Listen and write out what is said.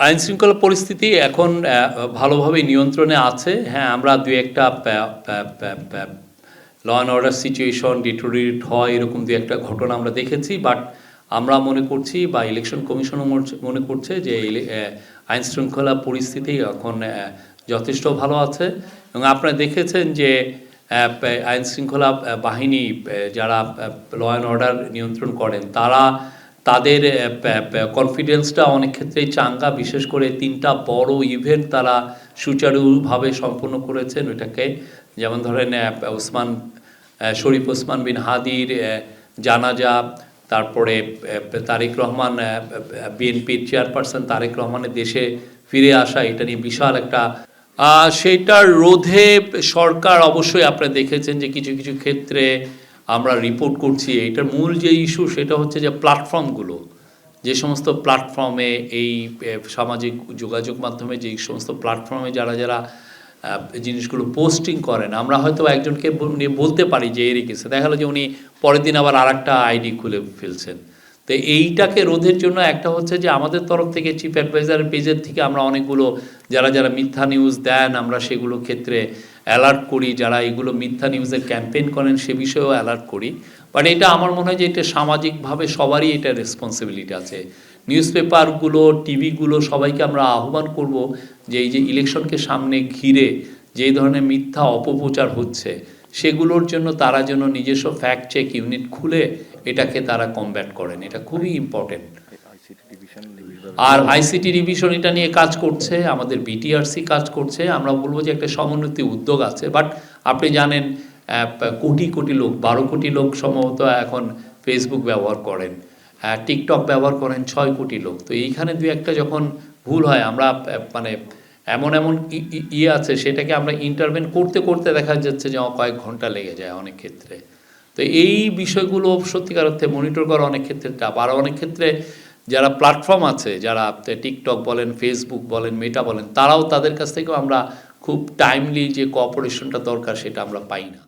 আইন শৃঙ্খলা পরিস্থিতি এখন ভালোভাবে নিয়ন্ত্রণে আছে। হ্যাঁ, আমরা দুই একটা law and order situation deteriorate হয় এরকম দু একটা ঘটনা আমরা দেখেছি, বাট আমরা মনে করছি বা ইলেকশন কমিশনও মনে করছে যে আইন শৃঙ্খলা পরিস্থিতি এখন যথেষ্ট ভালো আছে। এবং আপনারা দেখেছেন যে আইন শৃঙ্খলা বাহিনী যারা ল অ্যান্ড অর্ডার নিয়ন্ত্রণ করেন তাদের কনফিডেন্সটা অনেক ক্ষেত্রেই চাঙ্গা। বিশেষ করে 3টা বড় ইভেন্ট তারা সুচারুভাবে সম্পন্ন করেছেন ওইটাকে, যেমন ধরেন শরীফ ওসমান বিন হাদির জানাজা, তারপরে তারেক রহমান বিএনপির চেয়ারপারসন তারেক রহমানের দেশে ফিরে আসা, এটা নিয়ে বিশাল একটা সেইটার রোধে সরকার অবশ্যই আপনারা দেখেছেন যে কিছু কিছু ক্ষেত্রে আমরা রিপোর্ট করছি। এটার মূল যে ইস্যু সেটা হচ্ছে যে প্ল্যাটফর্মগুলো, যে সমস্ত প্ল্যাটফর্মে এই সামাজিক যোগাযোগ মাধ্যমে যে সমস্ত প্ল্যাটফর্মে যারা যারা জিনিসগুলো পোস্টিং করেন, আমরা হয়তো একজনকে নিয়ে বলতে পারি যে এরই কেসে দেখা গেলো যে উনি পরের দিন আবার আরেকটা আইডি খুলে ফেলছেন। তো এইটাকে রোধের জন্য একটা হচ্ছে যে আমাদের তরফ থেকে চিফ অ্যাডভাইজারের পেজের থেকে আমরা অনেকগুলো যারা যারা মিথ্যা নিউজ দেন আমরা সেগুলো ক্ষেত্রে অ্যালার্ট করি, যারা এগুলো মিথ্যা নিউজের ক্যাম্পেইন করেন সে বিষয়েও অ্যালার্ট করি। বাট এটা আমার মনে হয় যে এটা সামাজিকভাবে সবারই এটা রেসপন্সিবিলিটি আছে। নিউজ পেপারগুলো, টিভিগুলো সবাইকে আমরা আহ্বান করব যে এই যে ইলেকশনকে সামনে ঘিরে যেই ধরনের মিথ্যা অপপ্রচার হচ্ছে সেগুলোর জন্য তারা যেন নিজস্ব ফ্যাক্ট চেক ইউনিট খুলে এটাকে তারা কমব্যাট করেন। এটা খুবই ইম্পর্টেন্ট। আর আইসিটি রিভিশন এটা নিয়ে কাজ করছে, আমাদের বিটিআরসি কাজ করছে। আমরা বলবো যে একটা সমন্বিত উদ্যোগ আছে। বাট আপনি জানেন কোটি কোটি লোক, 12 কোটি লোক সম্ভবত এখন ফেসবুক ব্যবহার করেন, টিকটক ব্যবহার করেন 6 কোটি লোক। তো এইখানে দুই একটা যখন ভুল হয় আমরা মানে এমন আছে সেটাকে আমরা ইন্টারভেন করতে করতে দেখা যাচ্ছে যে কয়েক ঘন্টা লেগে যায় অনেক ক্ষেত্রে। তো এই বিষয়গুলো সত্যিকার অর্থে মনিটর করা অনেক ক্ষেত্রে টাফ। আর অনেক ক্ষেত্রে যারা প্ল্যাটফর্ম আছে, যারা টিকটক বলেন, ফেসবুক বলেন, মেটা বলেন, তারাও তাদের কাছ থেকেও আমরা খুব টাইমলি যে কোঅপারেশনটা দরকার সেটা আমরা পাই না।